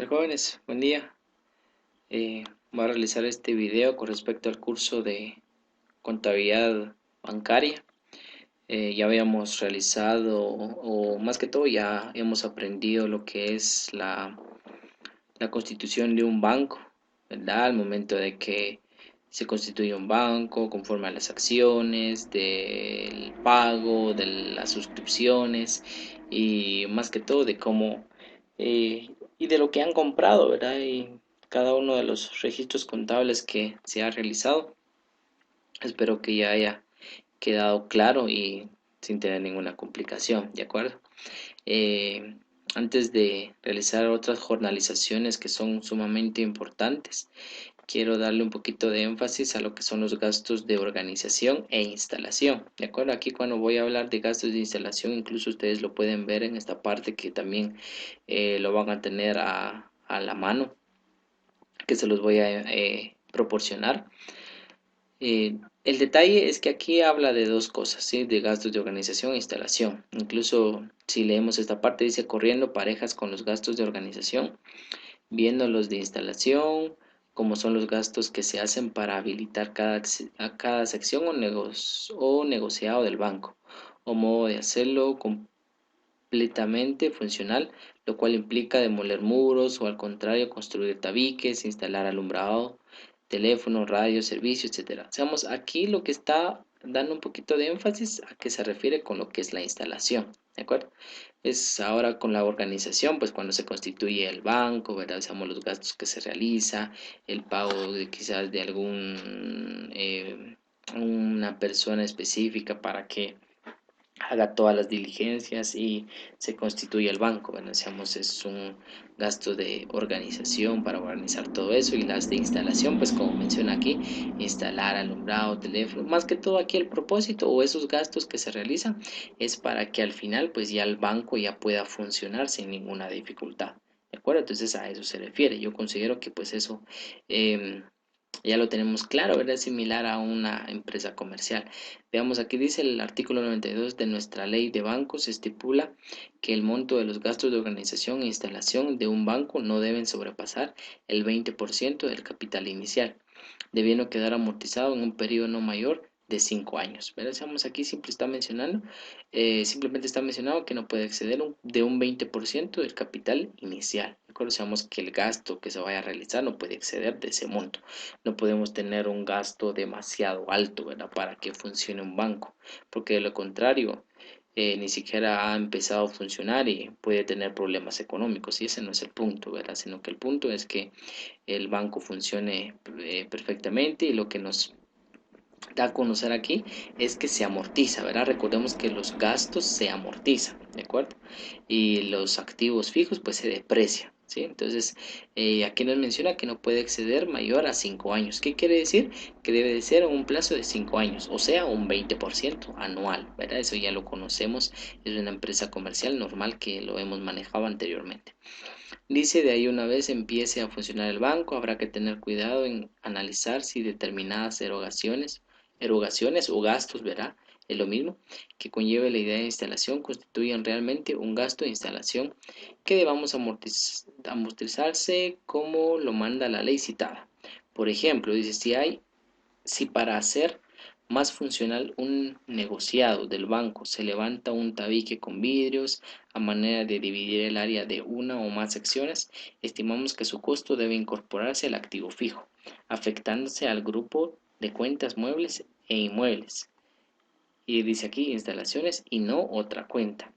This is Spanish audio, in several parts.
tal, jóvenes? Buen día. Voy a realizar este video con respecto al curso de contabilidad bancaria. Ya habíamos realizado, o más que todo, ya hemos aprendido lo que es la constitución de un banco, ¿verdad? Al momento de que se constituye un banco, conforme a las acciones, del pago, de las suscripciones y más que todo de cómo y de lo que han comprado, ¿verdad? Y cada uno de los registros contables que se ha realizado. Espero que ya haya quedado claro y sin tener ninguna complicación, ¿de acuerdo? Eh, Antes de realizar otras jornalizaciones que son sumamente importantes, quiero darle un poquito de énfasis a lo que son los gastos de organización e instalación. De acuerdo, aquí cuando voy a hablar de gastos de instalación, incluso ustedes lo pueden ver en esta parte que también lo van a tener a la mano, que se los voy a proporcionar. El detalle es que aquí habla de dos cosas, ¿sí? De gastos de organización e instalación. Incluso si leemos esta parte dice corriendo parejas con los gastos de organización, viendo los de instalación, como son los gastos que se hacen para habilitar a cada sección o negociado del banco, o modo de hacerlo completamente funcional, lo cual implica demoler muros o al contrario construir tabiques, instalar alumbrado, teléfono, radio, servicio, etcétera. Seamos aquí lo que está dando un poquito de énfasis a qué se refiere con lo que es la instalación, ¿de acuerdo? Es ahora con la organización, pues cuando se constituye el banco, ¿verdad? Seamos los gastos que se realiza, el pago de quizás de una persona específica para que haga todas las diligencias y se constituye el banco. Bueno, decíamos, es un gasto de organización para organizar todo eso y las de instalación, pues como menciona aquí, instalar alumbrado, teléfono, más que todo aquí el propósito o esos gastos que se realizan es para que al final pues ya el banco ya pueda funcionar sin ninguna dificultad. ¿De acuerdo? Entonces a eso se refiere. Yo considero que pues eso ya lo tenemos claro, ¿verdad? Es similar a una empresa comercial. Veamos, aquí dice el artículo 92 de nuestra ley de bancos, estipula que el monto de los gastos de organización e instalación de un banco no deben sobrepasar el 20% del capital inicial, debiendo quedar amortizado en un periodo no mayor de 5 años. Veamos, aquí simplemente está mencionado que no puede exceder de un 20% del capital inicial. Sabemos que el gasto que se vaya a realizar no puede exceder de ese monto. No podemos tener un gasto demasiado alto, ¿verdad? Para que funcione un banco, porque de lo contrario, ni siquiera ha empezado a funcionar y puede tener problemas económicos. Y ese no es el punto, ¿verdad? Sino que el punto es que el banco funcione perfectamente y lo que nos da a conocer aquí es que se amortiza, ¿verdad? Recordemos que los gastos se amortizan, ¿de acuerdo? Y los activos fijos pues se deprecian, ¿sí? Entonces, aquí nos menciona que no puede exceder mayor a 5 años. ¿Qué quiere decir? Que debe de ser un plazo de 5 años, o sea, un 20% anual, ¿verdad? Eso ya lo conocemos, es una empresa comercial normal que lo hemos manejado anteriormente. Dice, de ahí una vez empiece a funcionar el banco, habrá que tener cuidado en analizar si determinadas erogaciones o gastos, ¿verdad? Es lo mismo, que conlleve la idea de instalación, constituyen realmente un gasto de instalación que debamos amortizarse como lo manda la ley citada. Por ejemplo, dice, si para hacer más funcional un negociado del banco se levanta un tabique con vidrios a manera de dividir el área de una o más secciones, estimamos que su costo debe incorporarse al activo fijo, afectándose al grupo de cuentas muebles e inmuebles. Y dice aquí instalaciones y no otra cuenta.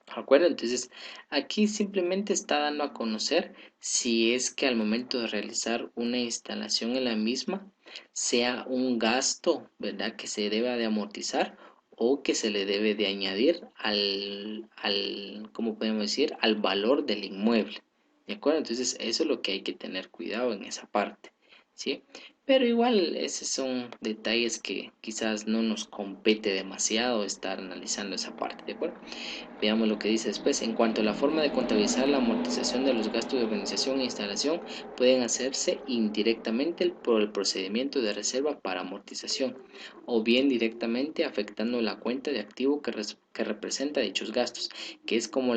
¿De acuerdo? Entonces, aquí simplemente está dando a conocer si es que al momento de realizar una instalación en la misma sea un gasto, ¿verdad? Que se deba de amortizar o que se le debe de añadir ¿cómo podemos decir? Al valor del inmueble. ¿De acuerdo? Entonces, eso es lo que hay que tener cuidado en esa parte, ¿sí? Pero igual, esos son detalles que quizás no nos compete demasiado estar analizando esa parte, ¿de acuerdo? Veamos lo que dice después. En cuanto a la forma de contabilizar la amortización de los gastos de organización e instalación, pueden hacerse indirectamente por el procedimiento de reserva para amortización o bien directamente afectando la cuenta de activo que representa dichos gastos, que es como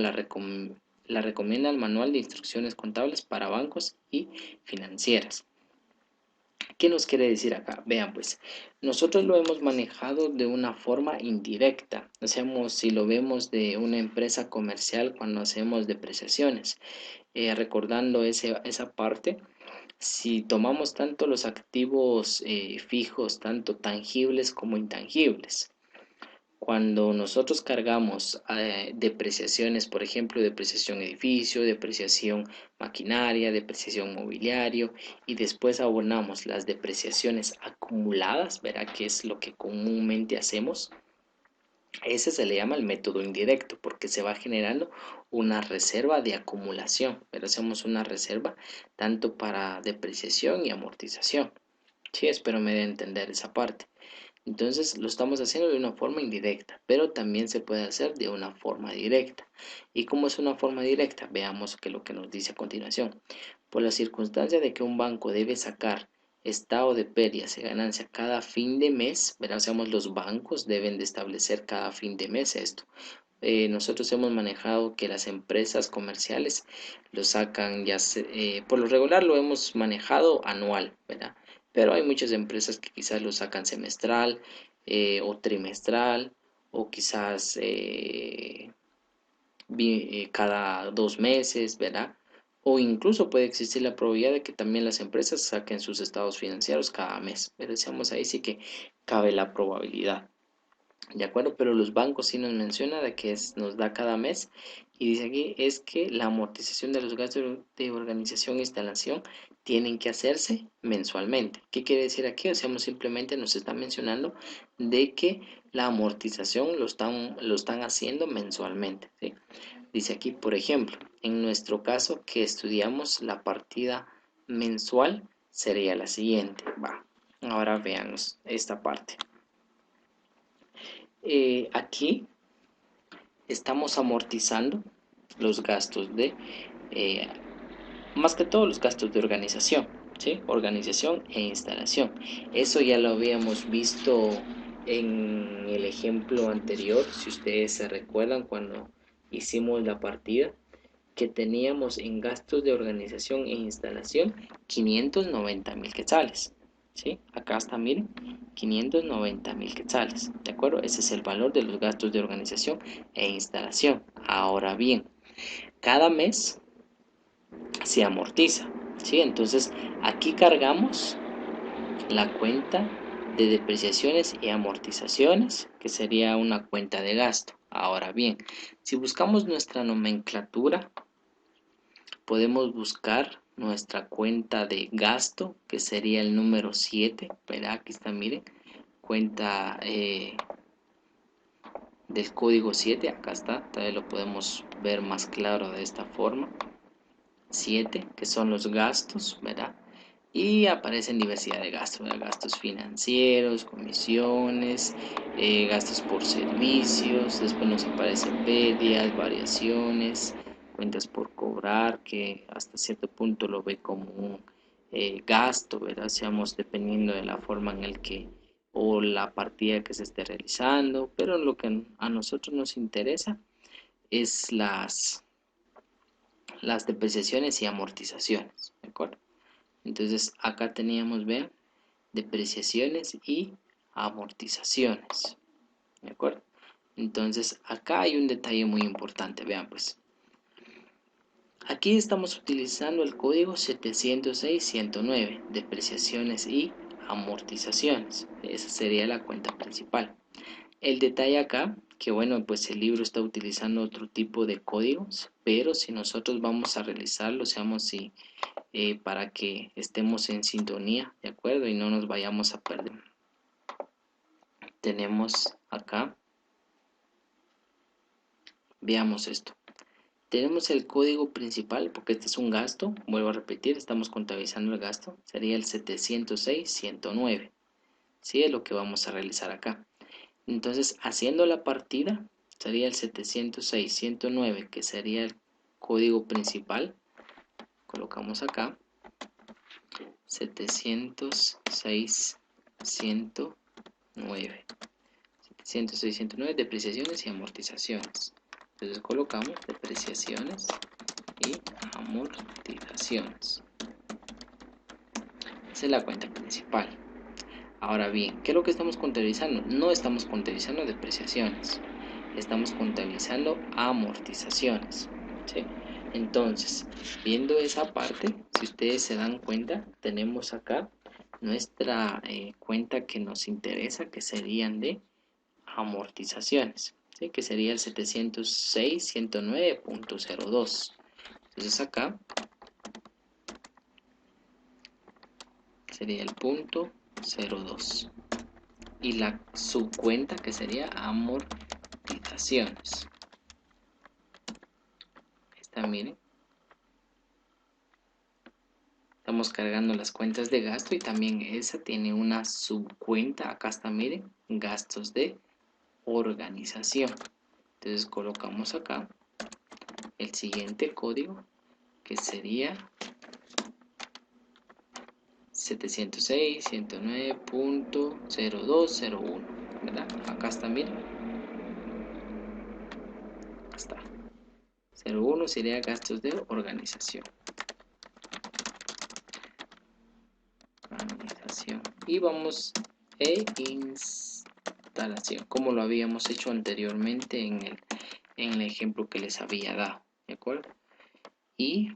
la recomienda el Manual de Instrucciones Contables para Bancos y Financieras. ¿Qué nos quiere decir acá? Vean pues, nosotros lo hemos manejado de una forma indirecta. Si lo vemos de una empresa comercial cuando hacemos depreciaciones, recordando esa parte, si tomamos tanto los activos fijos, tanto tangibles como intangibles, cuando nosotros cargamos depreciaciones, por ejemplo, depreciación edificio, depreciación maquinaria, depreciación mobiliario, y después abonamos las depreciaciones acumuladas, verá que es lo que comúnmente hacemos. Ese se le llama el método indirecto porque se va generando una reserva de acumulación, pero hacemos una reserva tanto para depreciación y amortización. Sí, espero me dé a entender esa parte. Entonces lo estamos haciendo de una forma indirecta, pero también se puede hacer de una forma directa. ¿Y cómo es una forma directa? Veamos lo que nos dice a continuación. Por la circunstancia de que un banco debe sacar estado de pérdidas y ganancia cada fin de mes, verás, los bancos deben de establecer cada fin de mes esto. Nosotros hemos manejado que las empresas comerciales lo sacan por lo regular lo hemos manejado anual, ¿verdad? Pero hay muchas empresas que quizás lo sacan semestral o trimestral o quizás cada 2 meses, ¿verdad? O incluso puede existir la probabilidad de que también las empresas saquen sus estados financieros cada mes. Pero decíamos ahí sí que cabe la probabilidad. ¿De acuerdo? Pero los bancos sí nos menciona de que nos da cada mes y dice aquí es que la amortización de los gastos de organización e instalación tienen que hacerse mensualmente. ¿Qué quiere decir aquí? O sea, simplemente nos está mencionando de que la amortización lo están haciendo mensualmente, ¿sí? Dice aquí, por ejemplo, en nuestro caso que estudiamos la partida mensual sería la siguiente. Va, ahora veamos esta parte. Aquí estamos amortizando los gastos eh, más que todo los gastos de organización, ¿sí? Organización e instalación. Eso ya lo habíamos visto en el ejemplo anterior, si ustedes se recuerdan cuando hicimos la partida, que teníamos en gastos de organización e instalación 590.000 quetzales. ¿Sí? Acá está, miren, 590.000 quetzales, ¿de acuerdo? Ese es el valor de los gastos de organización e instalación. Ahora bien, cada mes se amortiza, ¿sí? Entonces, aquí cargamos la cuenta de depreciaciones y amortizaciones, que sería una cuenta de gasto. Ahora bien, si buscamos nuestra nomenclatura, podemos buscar nuestra cuenta de gasto, que sería el número 7, ¿verdad? Aquí está, miren, cuenta del código 7, acá está, todavía lo podemos ver más claro de esta forma. 7, que son los gastos, ¿verdad? Y aparecen diversidad de gastos, ¿verdad? Gastos financieros, comisiones, gastos por servicios, después nos aparecen pérdidas, variaciones, cuentas por cobrar, que hasta cierto punto lo ve como un gasto, ¿verdad? Seamos dependiendo de la forma en el que o la partida que se esté realizando, pero lo que a nosotros nos interesa es las depreciaciones y amortizaciones, ¿de acuerdo? Entonces acá teníamos, vean, depreciaciones y amortizaciones, ¿de acuerdo? Entonces acá hay un detalle muy importante, vean pues. Aquí estamos utilizando el código 706-109, depreciaciones y amortizaciones. Esa sería la cuenta principal. El detalle acá, que bueno, pues el libro está utilizando otro tipo de códigos, pero si nosotros vamos a realizarlo, para que estemos en sintonía, ¿de acuerdo? Y no nos vayamos a perder. Tenemos acá, veamos esto. Tenemos el código principal, porque este es un gasto, vuelvo a repetir, estamos contabilizando el gasto, sería el 706-109, ¿sí? Es lo que vamos a realizar acá. Entonces, haciendo la partida, sería el 706-109, que sería el código principal, colocamos acá, 706-109. 109 depreciaciones y amortizaciones. Entonces colocamos depreciaciones y amortizaciones. Esa es la cuenta principal. Ahora bien, ¿qué es lo que estamos contabilizando? No estamos contabilizando depreciaciones, estamos contabilizando amortizaciones, ¿sí? Entonces, viendo esa parte, si ustedes se dan cuenta, tenemos acá nuestra cuenta que nos interesa, que serían de amortizaciones, ¿sí? Que sería el 706.109.02. Entonces acá sería el punto 02 y la subcuenta que sería amortizaciones. Esta, miren, estamos cargando las cuentas de gasto y también esa tiene una subcuenta. Acá está, miren, gastos de organización. Entonces colocamos acá el siguiente código, que sería 706.109.0201, ¿verdad? Acá está, miren. Acá está. 01 sería gastos de organización. Y vamos instalación, como lo habíamos hecho anteriormente en el ejemplo que les había dado, ¿de acuerdo? Y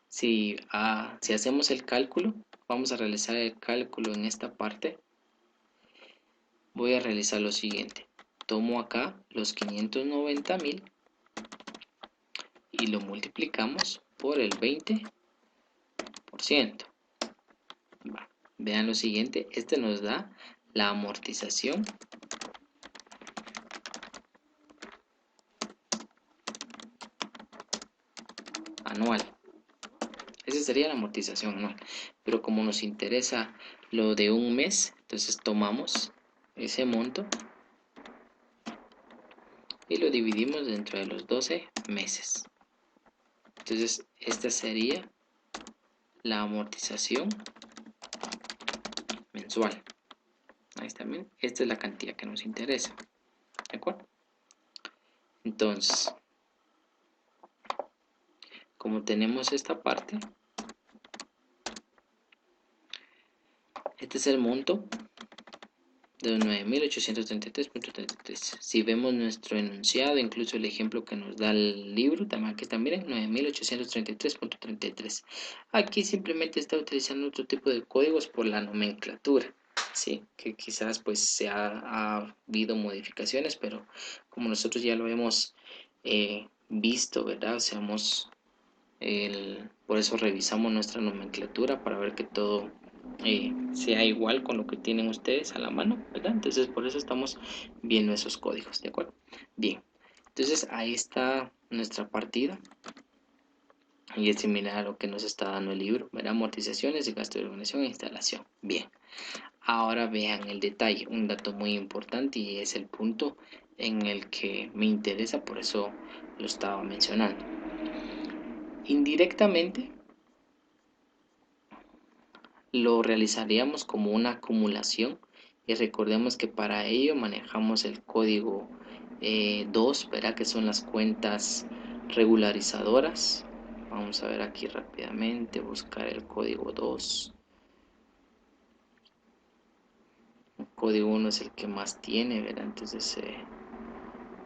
si hacemos el cálculo, vamos a realizar el cálculo en esta parte. Voy a realizar lo siguiente: tomo acá los 590.000 y lo multiplicamos por el 20%. Vean lo siguiente, este nos da la amortización anual. Esa sería la amortización anual. Pero como nos interesa lo de un mes, entonces tomamos ese monto y lo dividimos dentro de los 12 meses. Entonces esta sería la amortización mensual. Ahí está bien. Esta es la cantidad que nos interesa. ¿De acuerdo? Entonces, como tenemos esta parte, este es el monto de 9.833.33. Si vemos nuestro enunciado, incluso el ejemplo que nos da el libro, también aquí también 9.833.33. Aquí simplemente está utilizando otro tipo de códigos por la nomenclatura, sí, que quizás pues ha habido modificaciones, pero como nosotros ya lo hemos visto, ¿verdad? Por eso revisamos nuestra nomenclatura para ver que todo sea igual con lo que tienen ustedes a la mano, ¿verdad? Entonces por eso estamos viendo esos códigos, ¿de acuerdo? Bien, entonces ahí está nuestra partida y es similar a lo que nos está dando el libro, ¿verdad? Amortizaciones de gasto de organización e instalación. Bien, ahora vean el detalle, un dato muy importante y es el punto en el que me interesa, por eso lo estaba mencionando. Indirectamente lo realizaríamos como una acumulación y recordemos que para ello manejamos el código 2, ¿verdad? Que son las cuentas regularizadoras. Vamos a ver aquí rápidamente, buscar el código 2. El código 1 es el que más tiene, ¿verdad? Entonces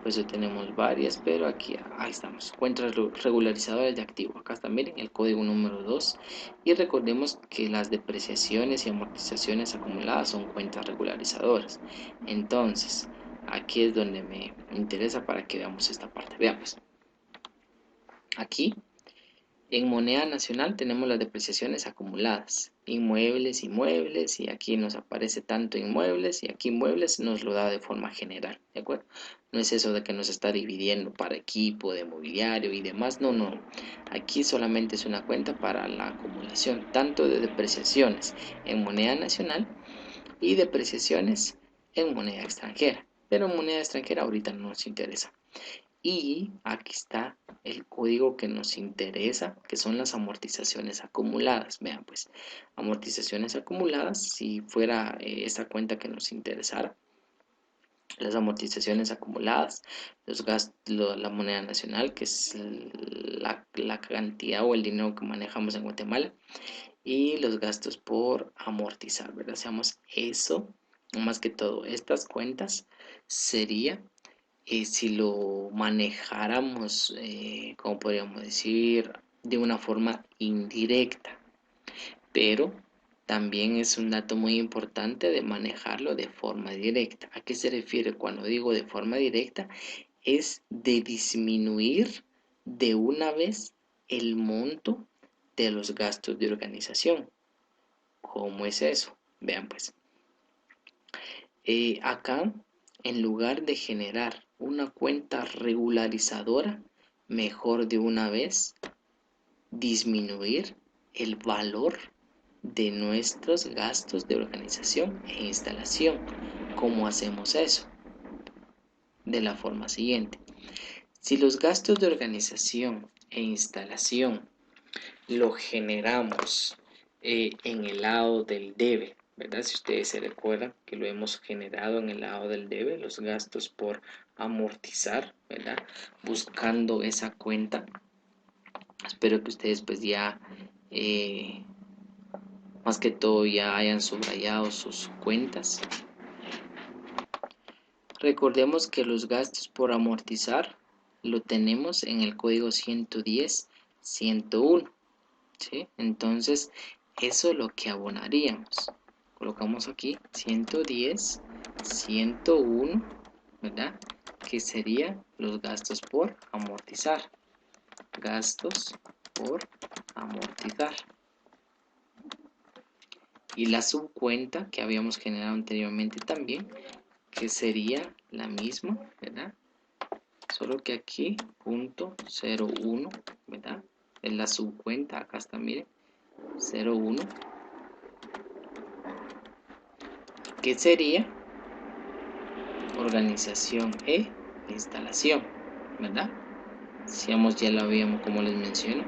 pues tenemos varias, pero aquí ahí estamos, cuentas regularizadoras de activo. Acá está, miren, el código número 2. Y recordemos que las depreciaciones y amortizaciones acumuladas son cuentas regularizadoras. Entonces, aquí es donde me interesa para que veamos esta parte. Veamos. Aquí en moneda nacional tenemos las depreciaciones acumuladas, inmuebles, y aquí nos aparece tanto inmuebles y aquí inmuebles nos lo da de forma general, ¿de acuerdo? No es eso de que nos está dividiendo para equipo de mobiliario y demás, no. Aquí solamente es una cuenta para la acumulación, tanto de depreciaciones en moneda nacional y depreciaciones en moneda extranjera. Pero en moneda extranjera ahorita no nos interesa. Y aquí está el código que nos interesa, que son las amortizaciones acumuladas. Vean pues, amortizaciones acumuladas, si fuera esta cuenta que nos interesara, las amortizaciones acumuladas, los gastos, la moneda nacional, que es la cantidad o el dinero que manejamos en Guatemala, y los gastos por amortizar, ¿verdad? Hacemos eso, más que todo, estas cuentas sería si lo manejáramos, como podríamos decir, de una forma indirecta, pero también es un dato muy importante de manejarlo de forma directa. ¿A qué se refiere cuando digo de forma directa? Es de disminuir de una vez el monto de los gastos de organización. ¿Cómo es eso? Vean pues. Acá, en lugar de generar una cuenta regularizadora, mejor de una vez disminuir el valor de nuestros gastos de organización e instalación. ¿Cómo hacemos eso? De la forma siguiente. Si los gastos de organización e instalación lo generamos en el lado del debe, ¿verdad? Si ustedes se recuerdan que lo hemos generado en el lado del debe, los gastos por amortizar, ¿verdad? Buscando esa cuenta. Espero que ustedes pues ya, más que todo, ya hayan subrayado sus cuentas. Recordemos que los gastos por amortizar lo tenemos en el código 110-101, ¿sí? Entonces, eso es lo que abonaríamos. Colocamos aquí 110-101, ¿verdad? Que serían los gastos por amortizar. Gastos por amortizar. Y la subcuenta que habíamos generado anteriormente también, que sería la misma, ¿verdad? Solo que aquí, .01, ¿verdad? Es la subcuenta, acá está, miren, 01, que sería organización e instalación, ¿verdad? Decíamos, ya lo habíamos, como les menciono,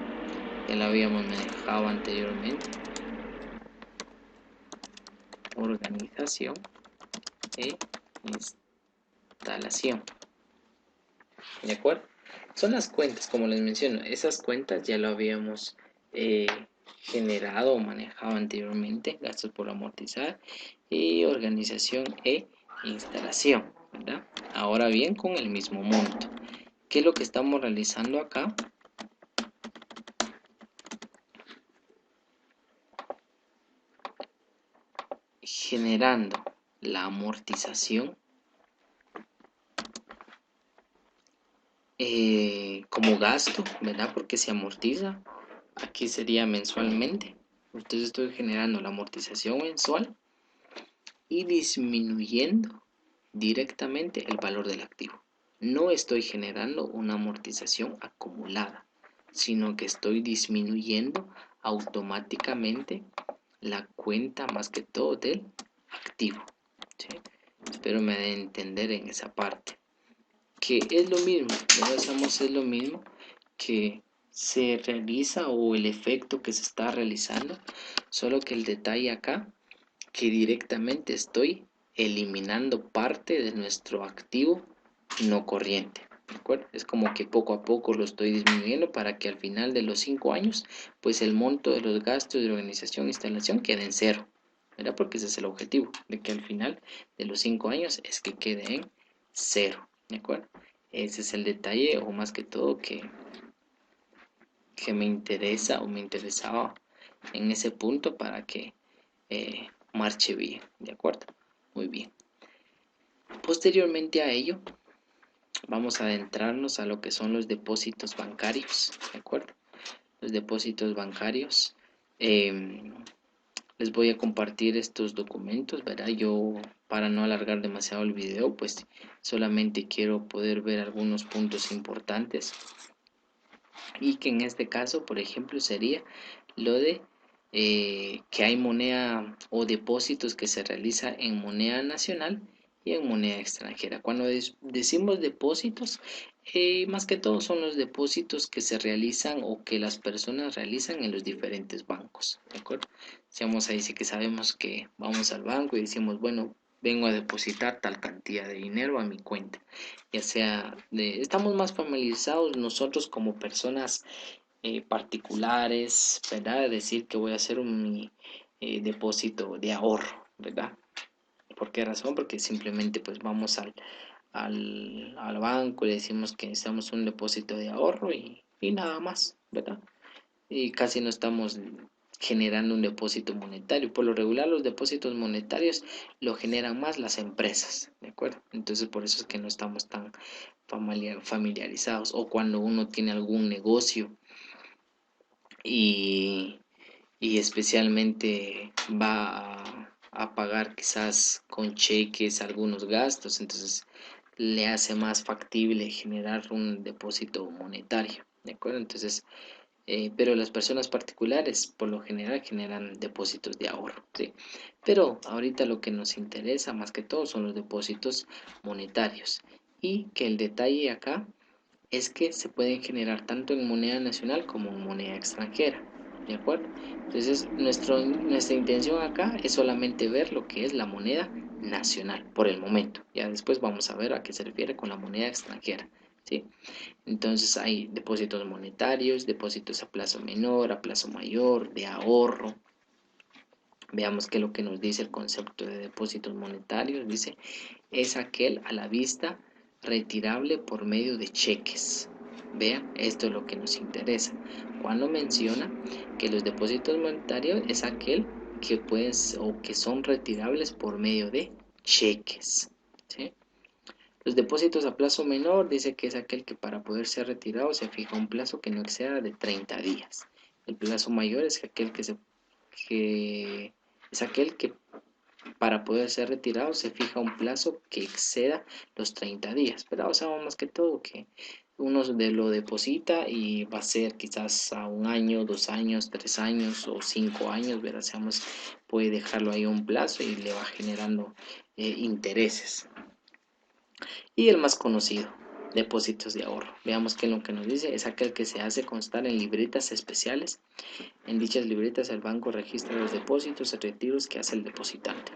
ya lo habíamos manejado anteriormente. Organización e instalación. ¿De acuerdo? Son las cuentas, como les menciono. Esas cuentas ya lo habíamos generado o manejado anteriormente. Gastos por amortizar y organización e instalación, ¿verdad? Ahora bien, con el mismo monto. ¿Qué es lo que estamos realizando acá? Generando la amortización como gasto, ¿verdad? Porque se amortiza. Aquí sería mensualmente. Entonces estoy generando la amortización mensual y disminuyendo directamente el valor del activo. No estoy generando una amortización acumulada, sino que estoy disminuyendo automáticamente la cuenta, más que todo, del activo, ¿sí? Espero me den a entender en esa parte. Que es lo mismo, es lo mismo que se realiza, o el efecto que se está realizando, solo que el detalle acá, que directamente estoy eliminando parte de nuestro activo no corriente, ¿de acuerdo? Es como que poco a poco lo estoy disminuyendo para que al final de los 5 años, pues el monto de los gastos de organización e instalación quede en cero, ¿verdad? Porque ese es el objetivo, de que al final de los 5 años es que quede en cero, ¿de acuerdo? Ese es el detalle, o más que todo, que me interesa o me interesaba en ese punto para que marche bien, ¿de acuerdo? Muy bien. Posteriormente a ello, vamos a adentrarnos a lo que son los depósitos bancarios, ¿de acuerdo? Los depósitos bancarios. Les voy a compartir estos documentos, ¿verdad? Yo, para no alargar demasiado el video, pues solamente quiero poder ver algunos puntos importantes, y que en este caso, por ejemplo, sería lo de que hay moneda o depósitos que se realiza en moneda nacional y en moneda extranjera. Cuando decimos depósitos, más que todo son los depósitos que se realizan o que las personas realizan en los diferentes bancos, ¿de acuerdo? Decíamos ahí, sí que sabemos que vamos al banco y decimos, bueno, vengo a depositar tal cantidad de dinero a mi cuenta. Ya sea, estamos más familiarizados nosotros como personas particulares, ¿verdad? Decir que voy a hacer un depósito de ahorro, ¿verdad? ¿Por qué razón? Porque simplemente pues vamos al banco y le decimos que necesitamos un depósito de ahorro y nada más, ¿verdad? Y casi no estamos generando un depósito monetario. Por lo regular los depósitos monetarios lo generan más las empresas, ¿de acuerdo? Entonces por eso es que no estamos tan familiarizados. O cuando uno tiene algún negocio y, y especialmente va a pagar quizás con cheques algunos gastos, entonces le hace más factible generar un depósito monetario, ¿de acuerdo? Entonces, pero las personas particulares por lo general generan depósitos de ahorro, ¿sí? Pero ahorita lo que nos interesa más que todo son los depósitos monetarios y que el detalle acá es que se pueden generar tanto en moneda nacional como en moneda extranjera, ¿de acuerdo? Entonces, nuestra intención acá es solamente ver lo que es la moneda nacional por el momento. Ya después vamos a ver a qué se refiere con la moneda extranjera, ¿sí? Entonces hay depósitos monetarios, depósitos a plazo menor, a plazo mayor, de ahorro. Veamos qué es lo que nos dice el concepto de depósitos monetarios. Dice, es aquel a la vista retirable por medio de cheques. Vean, esto es lo que nos interesa. Cuando menciona que los depósitos monetarios es aquel que pueden o que son retirables por medio de cheques, ¿sí? Los depósitos a plazo menor dice que es aquel que para poder ser retirado se fija un plazo que no exceda de 30 días. El plazo mayor es que es aquel que para poder ser retirado se fija un plazo que exceda los 30 días, pero sabemos más que todo que uno lo deposita y va a ser quizás a un año, 2 años, 3 años o 5 años, ¿verdad? Puede dejarlo ahí un plazo y le va generando intereses. Y el más conocido, depósitos de ahorro. Veamos qué es lo que nos dice. Es aquel que se hace constar en libretas especiales. En dichas libretas el banco registra los depósitos y retiros que hace el depositante.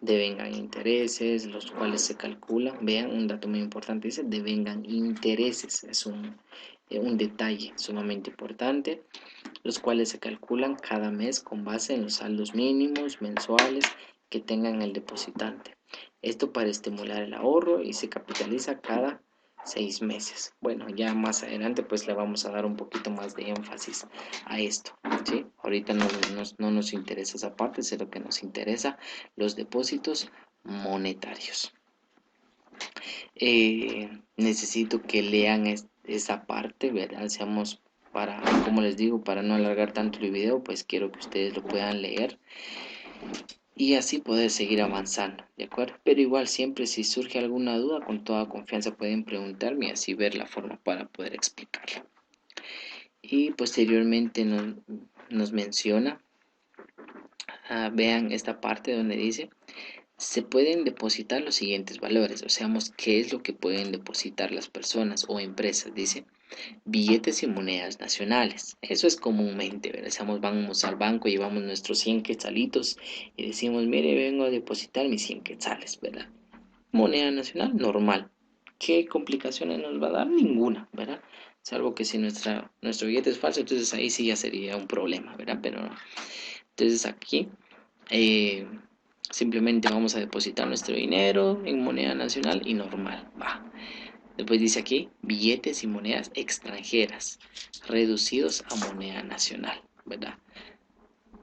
Devengan intereses, los cuales se calculan. Vean, un dato muy importante dice, devengan intereses. Es un detalle sumamente importante, los cuales se calculan cada mes con base en los saldos mínimos mensuales que tengan el depositante. Esto para estimular el ahorro y se capitaliza cada 6 meses. Bueno, ya más adelante pues le vamos a dar un poquito más de énfasis a esto, ¿sí? Ahorita no nos interesa esa parte, sino que nos interesa los depósitos monetarios. Necesito que lean esa parte, ¿verdad? Como les digo, para no alargar tanto el video, pues quiero que ustedes lo puedan leer y así poder seguir avanzando, ¿de acuerdo? Pero igual siempre si surge alguna duda, con toda confianza pueden preguntarme y así ver la forma para poder explicarla. Y posteriormente nos menciona, vean esta parte donde dice, se pueden depositar los siguientes valores, o sea, qué es lo que pueden depositar las personas o empresas, dice, billetes y monedas nacionales. Eso es comúnmente, ¿verdad? Vamos al banco, llevamos nuestros 100 quetzalitos y decimos, mire, vengo a depositar mis 100 quetzales, ¿verdad? Moneda nacional, normal. ¿Qué complicaciones nos va a dar? Ninguna, ¿verdad? Salvo que si nuestro billete es falso, entonces ahí sí ya sería un problema, ¿verdad? Pero no. Entonces aquí eh, simplemente vamos a depositar nuestro dinero en moneda nacional y normal, va. Después dice aquí, billetes y monedas extranjeras, reducidos a moneda nacional, ¿verdad?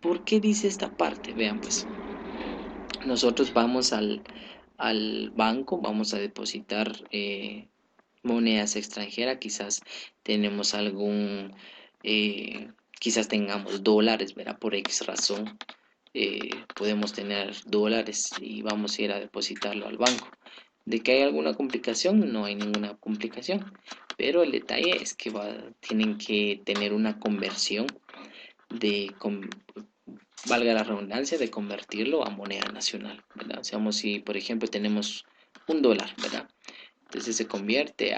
¿Por qué dice esta parte? Vean pues, nosotros vamos al banco, vamos a depositar monedas extranjeras, quizás tenemos quizás tengamos dólares, ¿verdad? Por X razón, podemos tener dólares y vamos a ir a depositarlo al banco. ¿De que hay alguna complicación? No hay ninguna complicación, pero el detalle es que tienen que tener una conversión valga la redundancia, de convertirlo a moneda nacional, ¿verdad? O sea, si por ejemplo tenemos $1, ¿verdad? Entonces se convierte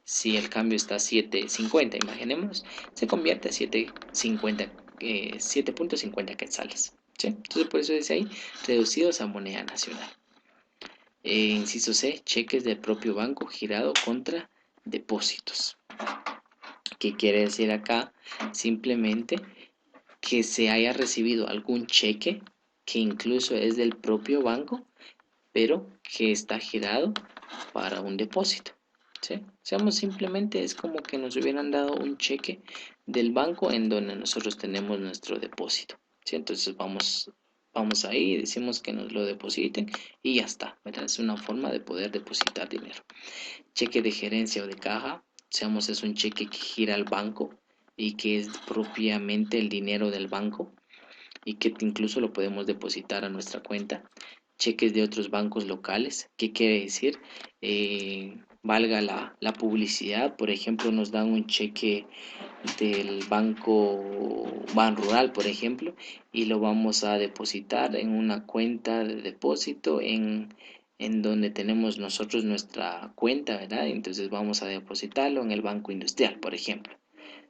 si el cambio está a 7.50, imaginemos, se convierte a 7.50 quetzales, ¿sí? Entonces por eso dice ahí, reducidos a moneda nacional. Inciso C, cheques del propio banco girado contra depósitos. ¿Qué quiere decir acá? Simplemente que se haya recibido algún cheque que incluso es del propio banco, pero que está girado para un depósito. ¿Sí? Seamos simplemente es como que nos hubieran dado un cheque del banco en donde nosotros tenemos nuestro depósito. ¿Sí? Entonces vamos ahí, decimos que nos lo depositen y ya está, ¿verdad? Es una forma de poder depositar dinero. Cheque de gerencia o de caja, seamos es un cheque que gira al banco y que es propiamente el dinero del banco y que incluso lo podemos depositar a nuestra cuenta. Cheques de otros bancos locales, ¿qué quiere decir? Valga la publicidad, por ejemplo, nos dan un cheque del banco Ban Rural, por ejemplo, y lo vamos a depositar en una cuenta de depósito en donde tenemos nosotros nuestra cuenta, ¿verdad? Entonces vamos a depositarlo en el Banco Industrial, por ejemplo,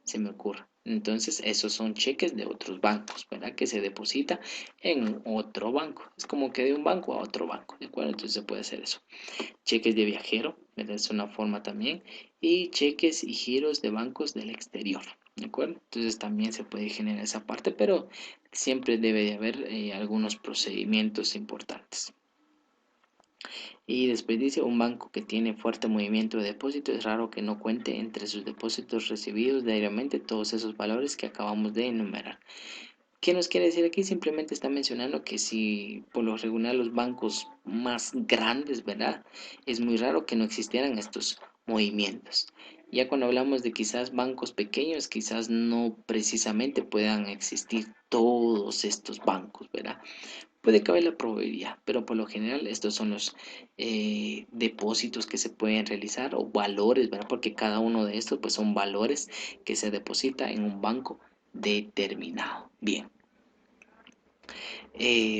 se me ocurre. Entonces, esos son cheques de otros bancos, ¿verdad? Que se deposita en otro banco. Es como que de un banco a otro banco, ¿de acuerdo? Entonces se puede hacer eso. Cheques de viajero, ¿verdad? Es una forma también. Y cheques y giros de bancos del exterior, ¿de acuerdo? Entonces también se puede generar esa parte, pero siempre debe de haber algunos procedimientos importantes. Y después dice, un banco que tiene fuerte movimiento de depósito es raro que no cuente entre sus depósitos recibidos diariamente todos esos valores que acabamos de enumerar. ¿Qué nos quiere decir aquí? Simplemente está mencionando que si por lo regular los bancos más grandes, ¿verdad? Es muy raro que no existieran estos movimientos. Ya cuando hablamos de quizás bancos pequeños, quizás no precisamente puedan existir todos estos bancos, ¿verdad? Puede caber la probabilidad, pero por lo general estos son los depósitos que se pueden realizar o valores, ¿verdad? Porque cada uno de estos pues son valores que se deposita en un banco determinado. Bien,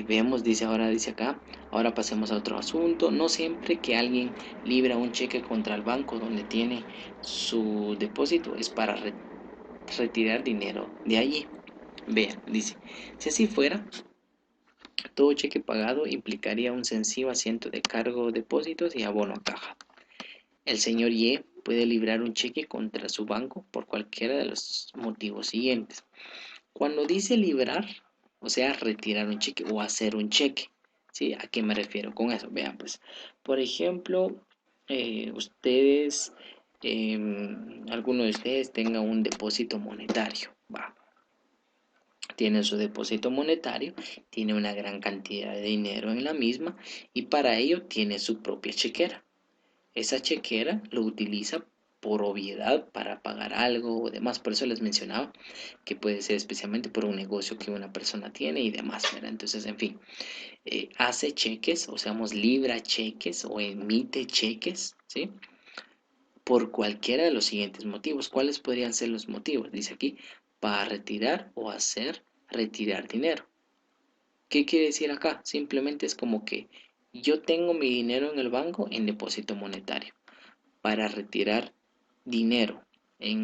veamos, dice acá, ahora pasemos a otro asunto. No siempre que alguien libra un cheque contra el banco donde tiene su depósito es para retirar dinero de allí. Vean, dice, si así fuera, todo cheque pagado implicaría un sencillo asiento de cargo, depósitos y abono a caja. El señor Y puede librar un cheque contra su banco por cualquiera de los motivos siguientes. Cuando dice librar, o sea, retirar un cheque o hacer un cheque, ¿sí? ¿A qué me refiero con eso? Vean, pues, por ejemplo, ustedes, alguno de ustedes tenga un depósito monetario, va. Tiene su depósito monetario, tiene una gran cantidad de dinero en la misma y para ello tiene su propia chequera. Esa chequera lo utiliza por obviedad para pagar algo o demás. Por eso les mencionaba que puede ser especialmente por un negocio que una persona tiene y demás, ¿verdad? Entonces, en fin, hace cheques, o sea, libra cheques o emite cheques, ¿sí? Por cualquiera de los siguientes motivos. ¿Cuáles podrían ser los motivos? Dice aquí, para retirar o hacer retirar dinero. ¿Qué quiere decir acá? Simplemente es como que yo tengo mi dinero en el banco en depósito monetario. Para retirar dinero en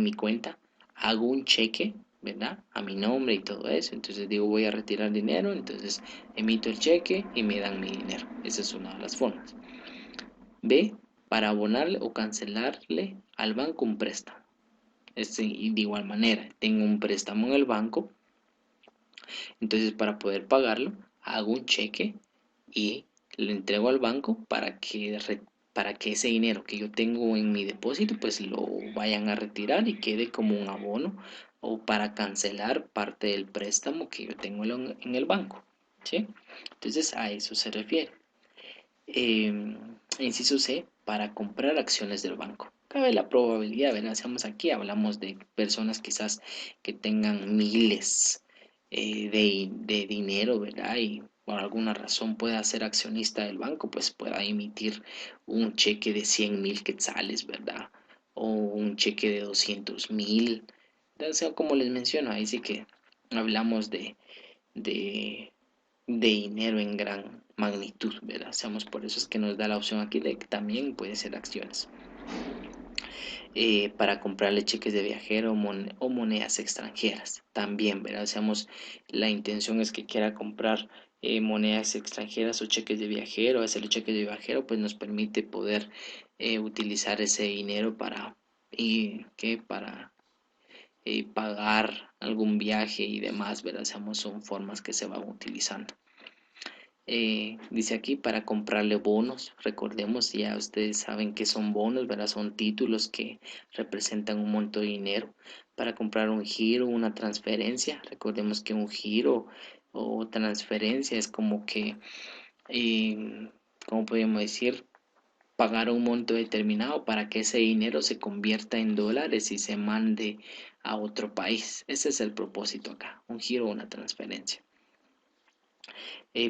mi cuenta, hago un cheque, ¿verdad? A mi nombre y todo eso. Entonces digo, voy a retirar dinero, entonces emito el cheque y me dan mi dinero. Esa es una de las formas. B, para abonarle o cancelarle al banco un préstamo. De igual manera, tengo un préstamo en el banco, entonces para poder pagarlo, hago un cheque y lo entrego al banco para que ese dinero que yo tengo en mi depósito pues lo vayan a retirar y quede como un abono o para cancelar parte del préstamo que yo tengo en el banco, ¿sí? Entonces a eso se refiere. Inciso C, para comprar acciones del banco. Cabe la probabilidad, ¿verdad? Seamos aquí, hablamos de personas quizás que tengan miles de dinero, ¿verdad? Y por alguna razón pueda ser accionista del banco, pues pueda emitir un cheque de 100,000 quetzales, ¿verdad? O un cheque de 200,000. O sea, como les menciono, ahí sí que hablamos de de dinero en gran magnitud, ¿verdad? Seamos por eso es que nos da la opción aquí de que también puede ser acciones. para comprarle cheques de viajero o monedas extranjeras. También, ¿verdad? Seamos, la intención es que quiera comprar monedas extranjeras o cheques de viajero, hacerle cheques de viajero, pues nos permite poder utilizar ese dinero para pagar algún viaje y demás, ¿verdad? Seamos, son formas que se van utilizando. Dice aquí para comprarle bonos. Recordemos, ya ustedes saben que son bonos, ¿verdad? Son títulos que representan un monto de dinero. Para comprar un giro, una transferencia. Recordemos que un giro o transferencia es como que, ¿cómo podríamos decir? Pagar un monto determinado para que ese dinero se convierta en dólares y se mande a otro país. Ese es el propósito acá, un giro o una transferencia.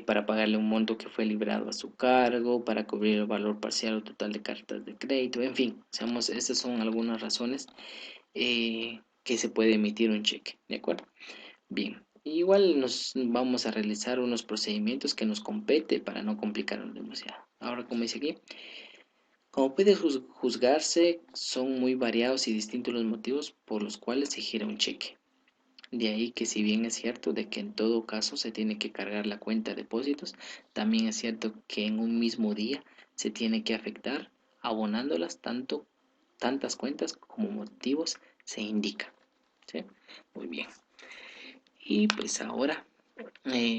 Para pagarle un monto que fue librado a su cargo, para cubrir el valor parcial o total de cartas de crédito, en fin, seamos, estas son algunas razones que se puede emitir un cheque, ¿de acuerdo? Bien, igual nos vamos a realizar unos procedimientos que nos compete para no complicarnos demasiado. Ahora, como dice aquí, como puede juzgarse, son muy variados y distintos los motivos por los cuales se gira un cheque. De ahí que si bien es cierto de que en todo caso se tiene que cargar la cuenta de depósitos, también es cierto que en un mismo día se tiene que afectar abonándolas tantas cuentas como motivos se indica. ¿Sí? Muy bien. Y pues ahora,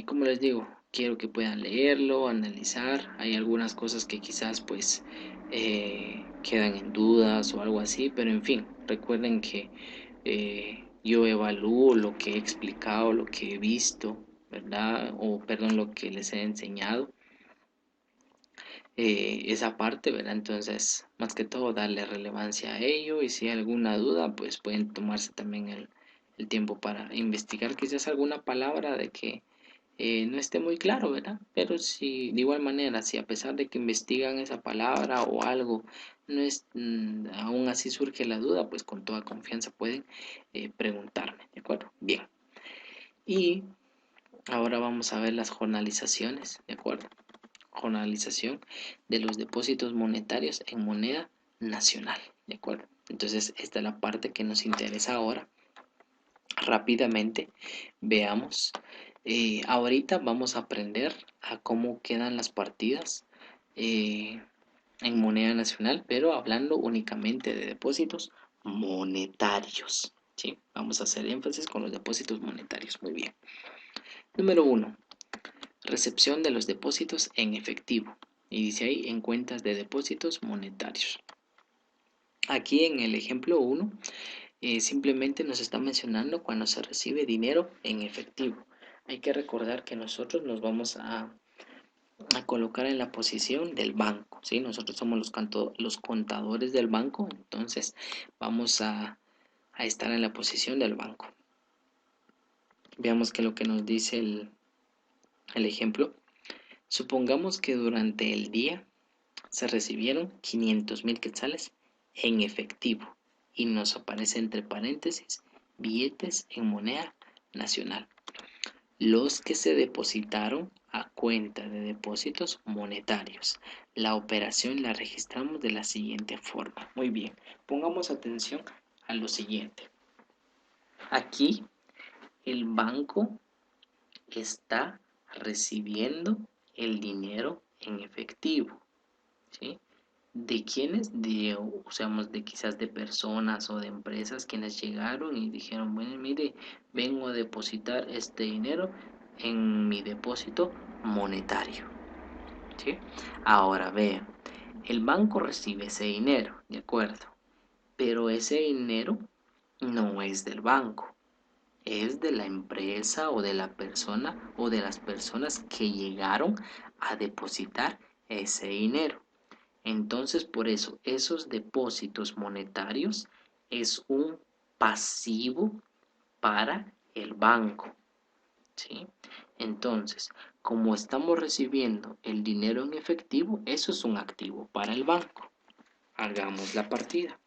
como les digo, quiero que puedan leerlo, analizar. Hay algunas cosas que quizás pues quedan en dudas o algo así, pero en fin, recuerden que yo evalúo lo que he explicado, lo que he visto, ¿verdad? O perdón, lo que les he enseñado, esa parte, ¿verdad? Entonces, más que todo, darle relevancia a ello y si hay alguna duda, pues pueden tomarse también el tiempo para investigar quizás alguna palabra de que no esté muy claro, ¿verdad? Pero si de igual manera, si a pesar de que investigan esa palabra o algo, no es, aún así surge la duda, pues con toda confianza pueden preguntarme, ¿de acuerdo? Bien. Y ahora vamos a ver las jornalizaciones, ¿de acuerdo? Jornalización de los depósitos monetarios en moneda nacional, ¿de acuerdo? Entonces, esta es la parte que nos interesa ahora. Rápidamente veamos. Ahorita vamos a aprender a cómo quedan las partidas eh, en moneda nacional, pero hablando únicamente de depósitos monetarios. ¿Sí? Vamos a hacer énfasis con los depósitos monetarios. Muy bien. Número 1. Recepción de los depósitos en efectivo. Y dice ahí en cuentas de depósitos monetarios. Aquí en el ejemplo 1 simplemente nos está mencionando cuando se recibe dinero en efectivo. Hay que recordar que nosotros nos vamos a colocar en la posición del banco, ¿sí? Nosotros somos los contadores del banco, entonces vamos a estar en la posición del banco. Veamos que lo que nos dice el ejemplo. Supongamos que durante el día se recibieron 500,000 quetzales en efectivo y nos aparece entre paréntesis billetes en moneda nacional. Los que se depositaron a cuenta de depósitos monetarios. La operación la registramos de la siguiente forma. Muy bien, pongamos atención a lo siguiente. Aquí el banco está recibiendo el dinero en efectivo, ¿sí? ¿De quiénes? De quizás de personas o de empresas quienes llegaron y dijeron, bueno, mire, vengo a depositar este dinero en mi depósito monetario, ¿sí? Ahora vean, el banco recibe ese dinero, ¿de acuerdo? Pero ese dinero no es del banco, es de la empresa o de la persona o de las personas que llegaron a depositar ese dinero. Entonces, por eso, esos depósitos monetarios es un pasivo para el banco, ¿sí? Entonces, como estamos recibiendo el dinero en efectivo, eso es un activo para el banco. Hagamos la partida.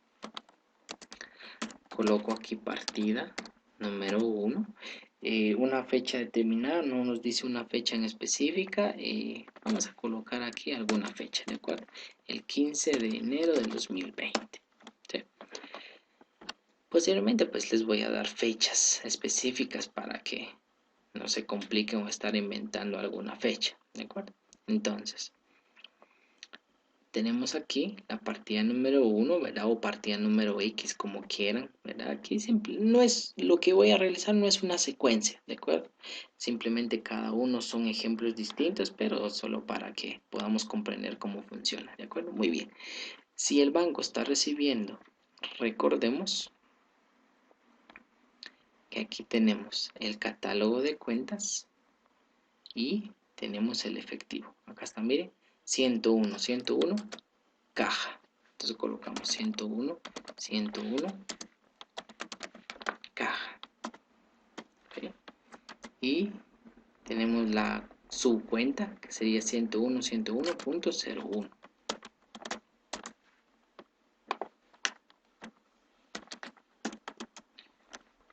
Coloco aquí partida número 1. Una fecha determinada, no nos dice una fecha en específica. Vamos a colocar aquí alguna fecha, ¿de acuerdo? El 15 de enero del 2020. ¿Sí? Posteriormente pues les voy a dar fechas específicas para que no se compliquen o estar inventando alguna fecha, ¿de acuerdo? Entonces, tenemos aquí la partida número 1, ¿verdad? O partida número X, como quieran, ¿verdad? Aquí no es, lo que voy a realizar no es una secuencia, ¿de acuerdo? Simplemente cada uno son ejemplos distintos, pero solo para que podamos comprender cómo funciona, ¿de acuerdo? Muy bien. Si el banco está recibiendo, recordemos que aquí tenemos el catálogo de cuentas y tenemos el efectivo. Acá está, miren, 101, 101, caja. Entonces colocamos 101, 101, caja. ¿Okay? Y tenemos la subcuenta que sería 101, 101.01.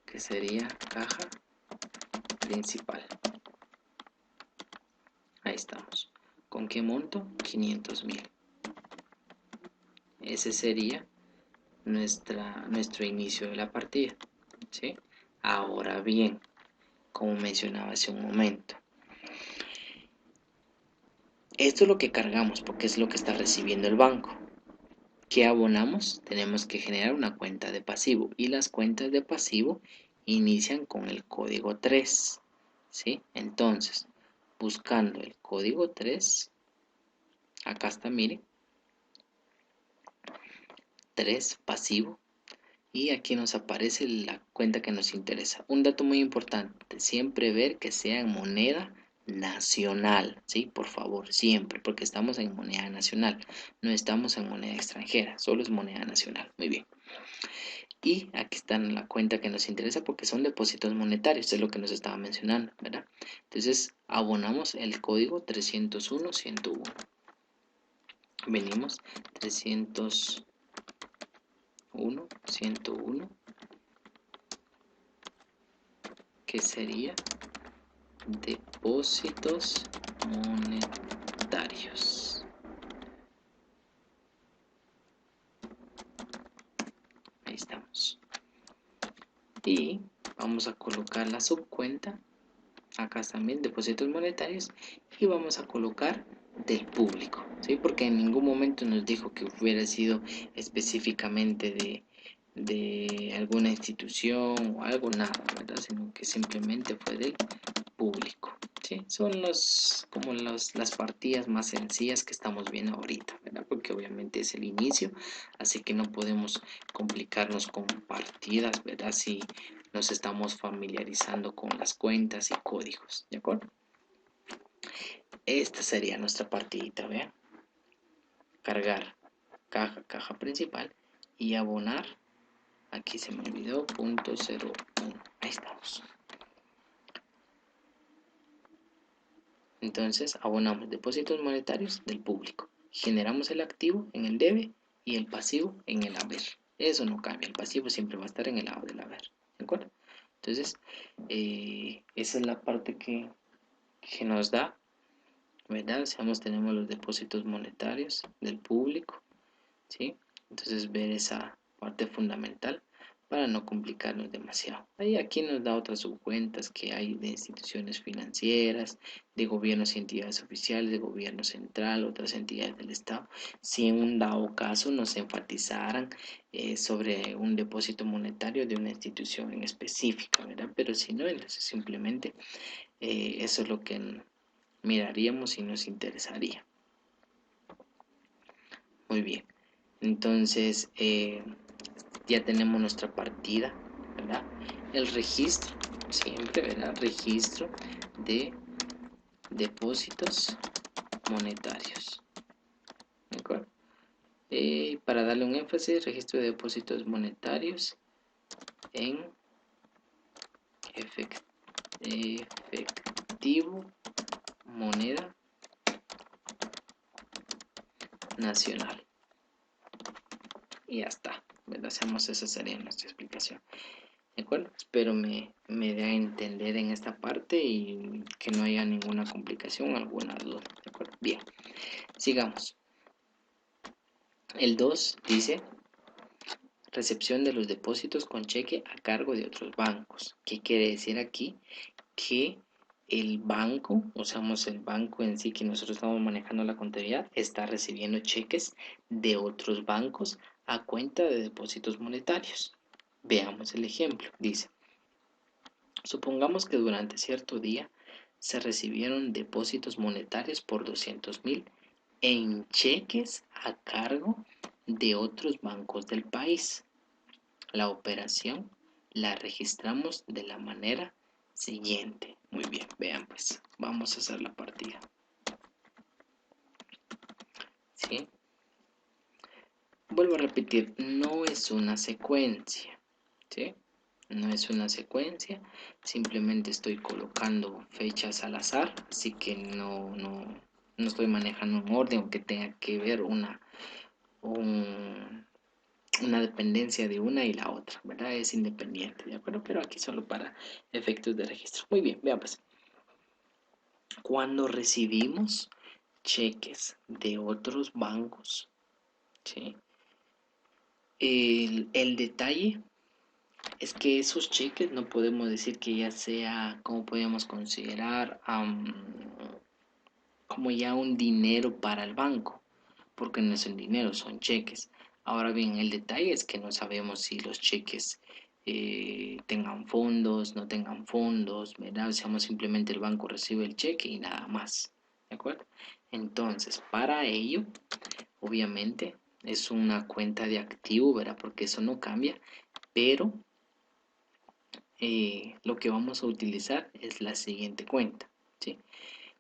Que sería caja principal. Ahí estamos. ¿Con qué monto? 500.000. Ese sería nuestro inicio de la partida, ¿sí? Ahora bien, como mencionaba hace un momento, esto es lo que cargamos porque es lo que está recibiendo el banco. ¿Qué abonamos? Tenemos que generar una cuenta de pasivo y las cuentas de pasivo inician con el código 3, ¿sí? Entonces, buscando el código 3, acá está, miren, 3 pasivo, y aquí nos aparece la cuenta que nos interesa. Un dato muy importante, siempre ver que sea en moneda nacional, ¿sí? Por favor, siempre, porque estamos en moneda nacional, no estamos en moneda extranjera, solo es moneda nacional. Muy bien. Y aquí está la cuenta que nos interesa porque son depósitos monetarios, es lo que nos estaba mencionando, ¿verdad? Entonces, abonamos el código 301.101. Venimos 301.101, que sería depósitos monetarios. Ahí estamos. Y vamos a colocar la subcuenta. Acá también depósitos monetarios. Y vamos a colocar del público, ¿sí? Porque en ningún momento nos dijo que hubiera sido específicamente de alguna institución o algo, nada, ¿verdad? Sino que simplemente fue del público, ¿sí? Son como las partidas más sencillas que estamos viendo ahorita, ¿verdad? Porque obviamente es el inicio, así que no podemos complicarnos con partidas, ¿verdad? Si nos estamos familiarizando con las cuentas y códigos, ¿de acuerdo? Esta sería nuestra partidita, ¿vean? Cargar caja principal y abonar, aquí se me olvidó, .01, ahí estamos. Entonces abonamos depósitos monetarios del público, generamos el activo en el debe y el pasivo en el haber. Eso no cambia, el pasivo siempre va a estar en el lado del haber, ¿de acuerdo? Entonces, esa es la parte que nos da, ¿verdad? Tenemos los depósitos monetarios del público, ¿sí? Entonces ver esa parte fundamental para no complicarnos demasiado. Ahí aquí nos da otras subcuentas que hay de instituciones financieras, de gobiernos y entidades oficiales, de gobierno central, otras entidades del Estado. Si en un dado caso nos enfatizaran sobre un depósito monetario de una institución en específica, ¿verdad? Pero si no, entonces simplemente eso es lo que miraríamos y nos interesaría. Muy bien. Entonces, ya tenemos nuestra partida, ¿verdad? El registro, siempre, ¿verdad? Registro de depósitos monetarios, ¿de acuerdo? Para darle un énfasis, registro de depósitos monetarios en efectivo, moneda nacional. Y ya está, ¿verdad? Esa sería nuestra explicación. ¿De acuerdo? Espero me dé a entender en esta parte y que no haya ninguna complicación, alguna duda. ¿De acuerdo? Bien, sigamos. El 2 dice recepción de los depósitos con cheque a cargo de otros bancos. ¿Qué quiere decir aquí? Que el banco, o sea, el banco en sí que nosotros estamos manejando la contabilidad, está recibiendo cheques de otros bancos a cuenta de depósitos monetarios. Veamos el ejemplo. Dice, supongamos que durante cierto día se recibieron depósitos monetarios por 200.000 en cheques a cargo de otros bancos del país. La operación la registramos de la manera siguiente. Muy bien, vean pues, vamos a hacer la partida. ¿Sí? Vuelvo a repetir, no es una secuencia. ¿Sí? No es una secuencia, simplemente estoy colocando fechas al azar, así que no estoy manejando un orden o que tenga que ver una dependencia de una y la otra, ¿verdad? Es independiente, ¿de acuerdo? Pero aquí solo para efectos de registro. Muy bien, veamos. Pues. Cuando recibimos cheques de otros bancos, ¿sí? El detalle es que esos cheques no podemos decir que ya sea, como podemos considerar, como ya un dinero para el banco, porque no es un dinero, son cheques. Ahora bien, el detalle es que no sabemos si los cheques tengan fondos, no tengan fondos, ¿verdad? O sea, simplemente el banco recibe el cheque y nada más, ¿de acuerdo? Entonces, para ello, obviamente, es una cuenta de activo, ¿verdad? Porque eso no cambia, pero lo que vamos a utilizar es la siguiente cuenta, ¿sí?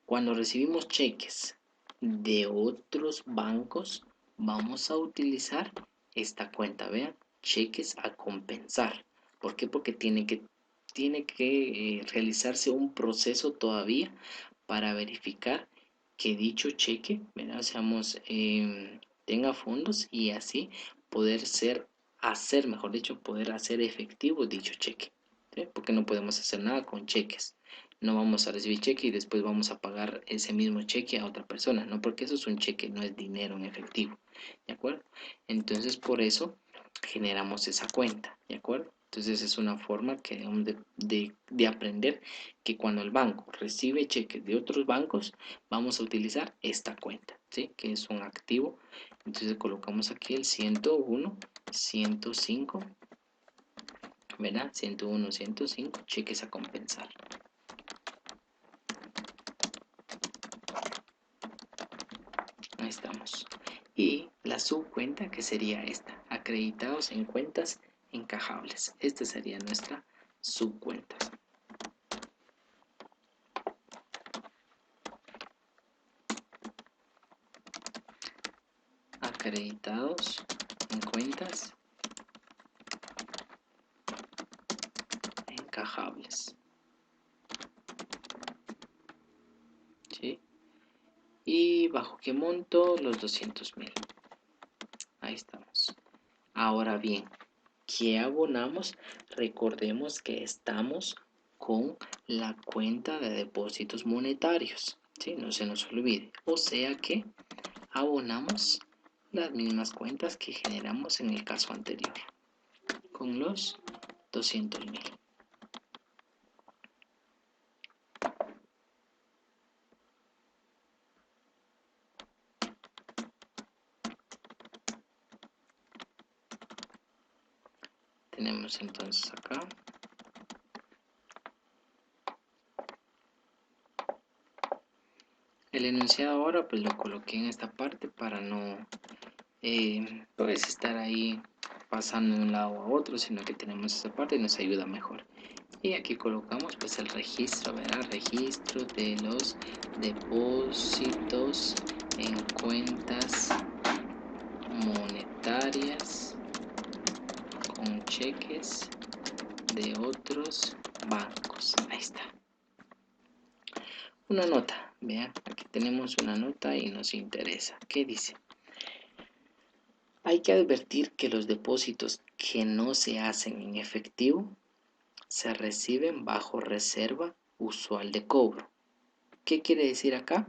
Cuando recibimos cheques de otros bancos, vamos a utilizar esta cuenta, vean, cheques a compensar. ¿Por qué? Porque tiene que realizarse un proceso todavía para verificar que dicho cheque, ¿verdad? Seamos, tenga fondos y así mejor dicho, poder hacer efectivo dicho cheque. ¿Sí? Porque no podemos hacer nada con cheques. No vamos a recibir cheque y después vamos a pagar ese mismo cheque a otra persona, ¿no? Porque eso es un cheque, no es dinero en efectivo, ¿de acuerdo? Entonces, por eso generamos esa cuenta, ¿de acuerdo? Entonces, es una forma que debemos de aprender que cuando el banco recibe cheques de otros bancos, vamos a utilizar esta cuenta, ¿sí? Que es un activo. Entonces, colocamos aquí el 101, 105, ¿verdad? 101, 105, cheques a compensar. Ahí estamos. Y la subcuenta que sería esta, acreditados en cuentas encajables. Esta sería nuestra subcuenta. Acreditados en cuentas encajables. ¿Sí? Y bajo qué monto, los 200.000. Ahí estamos. Ahora bien, ¿qué abonamos? Recordemos que estamos con la cuenta de depósitos monetarios. ¿Sí? No se nos olvide. O sea que abonamos las mismas cuentas que generamos en el caso anterior, con los 200.000. Tenemos entonces acá el enunciado. Ahora pues lo coloqué en esta parte para no pues estar ahí pasando de un lado a otro, sino que tenemos esta parte y nos ayuda mejor. Y aquí colocamos pues el registro, ¿verdad? Registro de los depósitos en cuentas monetarias con cheques de otros bancos. Ahí está. Una nota, vean, aquí tenemos una nota y nos interesa. ¿Qué dice? Hay que advertir que los depósitos que no se hacen en efectivo se reciben bajo reserva usual de cobro. ¿Qué quiere decir acá?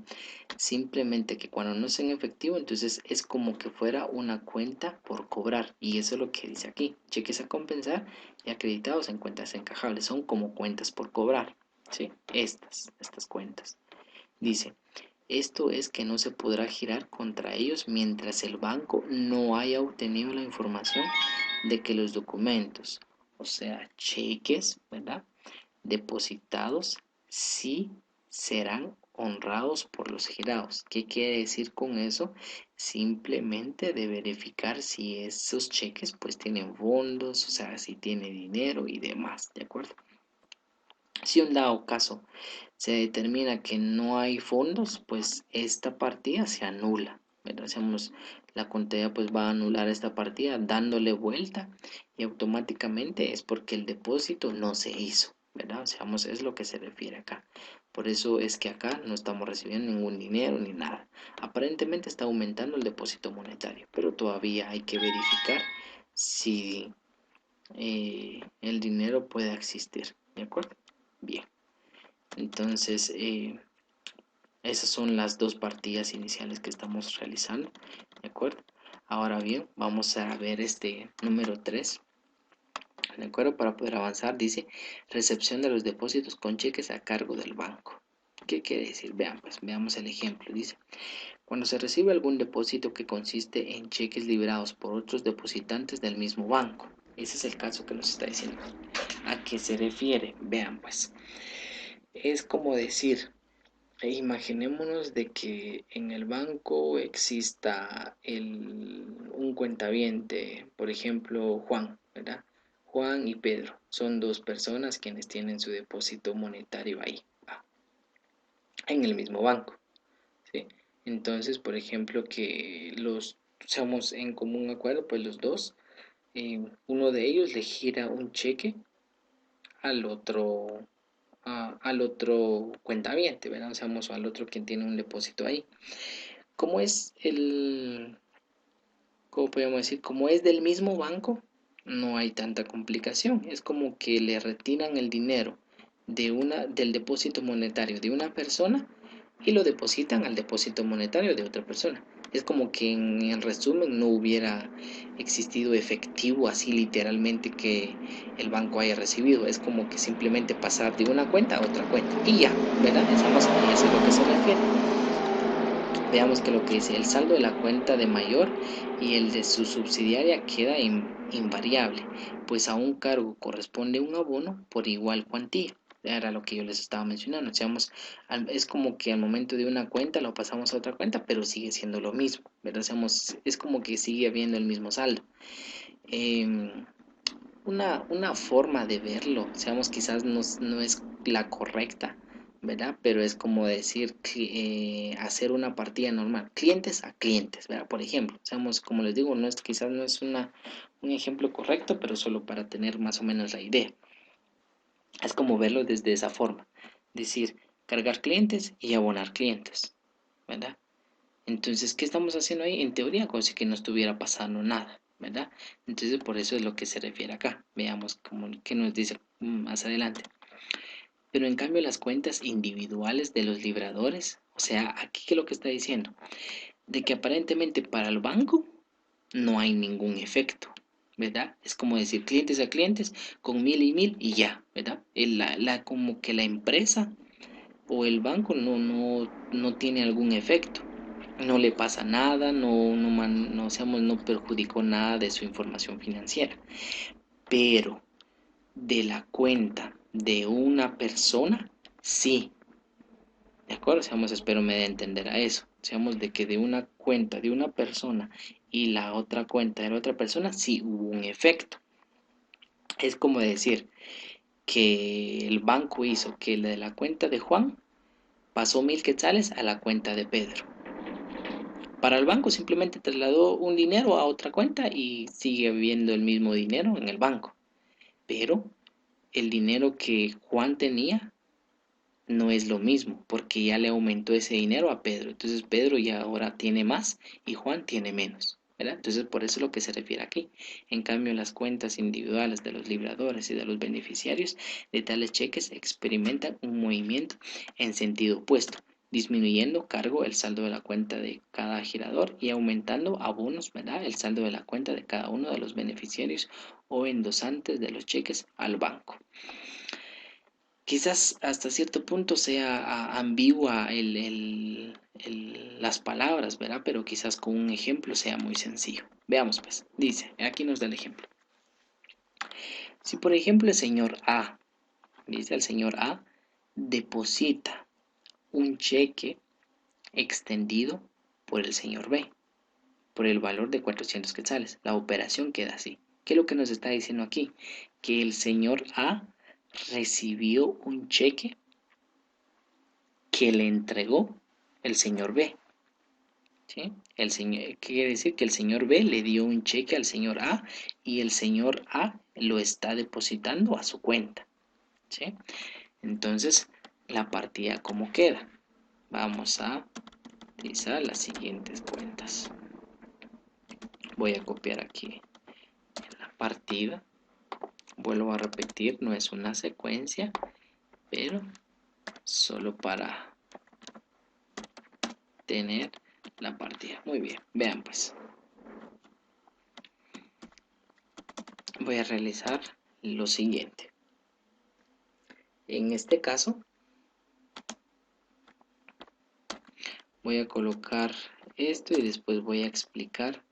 Simplemente que cuando no es en efectivo, entonces es como que fuera una cuenta por cobrar. Y eso es lo que dice aquí. Cheques a compensar y acreditados en cuentas encajables. Son como cuentas por cobrar. ¿Sí? Estas cuentas. Dice, esto es que no se podrá girar contra ellos mientras el banco no haya obtenido la información de que los documentos, o sea, cheques, ¿verdad? Depositados, sí serán honrados por los girados. ¿Qué quiere decir con eso? Simplemente de verificar si esos cheques pues tienen fondos, o sea, si tiene dinero y demás, ¿de acuerdo? Si un dado caso se determina que no hay fondos, pues esta partida se anula, ¿verdad? Hacemos la contabilidad pues va a anular esta partida dándole vuelta y automáticamente es porque el depósito no se hizo, ¿verdad? Seamos, es lo que se refiere acá. Por eso es que acá no estamos recibiendo ningún dinero ni nada. Aparentemente está aumentando el depósito monetario, pero todavía hay que verificar si el dinero puede existir, ¿de acuerdo? Bien. Entonces, esas son las dos partidas iniciales que estamos realizando, ¿de acuerdo? Ahora bien, vamos a ver este número 3, ¿de acuerdo? Para poder avanzar, dice recepción de los depósitos con cheques a cargo del banco. ¿Qué quiere decir? Vean, pues, veamos el ejemplo. Dice, cuando se recibe algún depósito que consiste en cheques liberados por otros depositantes del mismo banco. Ese es el caso que nos está diciendo. ¿A qué se refiere? Vean, pues, es como decir, imaginémonos de que en el banco exista un cuentaviente, por ejemplo, Juan, ¿verdad? Juan y Pedro son dos personas quienes tienen su depósito monetario ahí, en el mismo banco, ¿sí? Entonces, por ejemplo, que los seamos en común acuerdo, pues los dos, uno de ellos le gira un cheque al otro, al otro cuentaviente, ¿verdad? O sea, al otro quien tiene un depósito ahí. Como es ¿cómo podemos decir? Como es del mismo banco, no hay tanta complicación. Es como que le retiran el dinero del depósito monetario de una persona y lo depositan al depósito monetario de otra persona. Es como que en resumen no hubiera existido efectivo así literalmente que el banco haya recibido. Es como que simplemente pasar de una cuenta a otra cuenta. Y ya, ¿verdad? Eso es lo que se refiere. Veamos que lo que dice, el saldo de la cuenta de mayor y el de su subsidiaria queda invariable, pues a un cargo corresponde un abono por igual cuantía. Era lo que yo les estaba mencionando. Seamos, es como que al momento de una cuenta lo pasamos a otra cuenta, pero sigue siendo lo mismo, ¿verdad? Seamos, es como que sigue habiendo el mismo saldo. Eh, una forma de verlo, seamos quizás no es la correcta, ¿verdad? Pero es como decir, hacer una partida normal, clientes a clientes, ¿verdad? Por ejemplo, seamos, como les digo, quizás no es un ejemplo correcto, pero solo para tener más o menos la idea. Es como verlo desde esa forma, decir, cargar clientes y abonar clientes, ¿verdad? Entonces, ¿qué estamos haciendo ahí? En teoría, como si que no estuviera pasando nada, ¿verdad? Entonces, por eso es lo que se refiere acá. Veamos qué nos dice más adelante. Pero en cambio, las cuentas individuales de los libradores, o sea, aquí qué es lo que está diciendo, de que aparentemente para el banco no hay ningún efecto, ¿verdad? Es como decir clientes a clientes con 1000 y ya, ¿verdad? Como que la empresa o el banco no tiene algún efecto, no le pasa nada, no perjudicó nada de su información financiera, pero de la cuenta de una persona, sí, de acuerdo, seamos, espero me dé a entender a eso, seamos de que de una cuenta de una persona y la otra cuenta de la otra persona, sí hubo un efecto. Es como decir que el banco hizo que de la cuenta de Juan pasó 1000 quetzales a la cuenta de Pedro. Para el banco simplemente trasladó un dinero a otra cuenta y sigue habiendo el mismo dinero en el banco. Pero el dinero que Juan tenía no es lo mismo porque ya le aumentó ese dinero a Pedro. Entonces Pedro ya ahora tiene más y Juan tiene menos, ¿verdad? Entonces por eso es lo que se refiere aquí. En cambio, las cuentas individuales de los libradores y de los beneficiarios de tales cheques experimentan un movimiento en sentido opuesto. disminuyendo cargo el saldo de la cuenta de cada girador y aumentando abonos, ¿verdad? El saldo de la cuenta de cada uno de los beneficiarios o endosantes de los cheques al banco. Quizás hasta cierto punto sea ambigua las palabras, ¿verdad? Pero quizás con un ejemplo sea muy sencillo. Veamos pues, dice, aquí nos da el ejemplo. Si por ejemplo el señor A, dice el señor A, deposita un cheque extendido por el señor B, por el valor de 400 quetzales. La operación queda así. ¿Qué es lo que nos está diciendo aquí? Que el señor A recibió un cheque que le entregó el señor B. ¿Sí? ¿Qué quiere decir? Que el señor B le dio un cheque al señor A y el señor A lo está depositando a su cuenta. ¿Sí? Entonces, la partida, ¿cómo queda? Vamos a utilizar las siguientes cuentas. Voy a copiar aquí en la partida. Vuelvo a repetir, no es una secuencia, pero solo para tener la partida. Muy bien, vean pues. Voy a realizar lo siguiente. En este caso, voy a colocar esto y después voy a explicar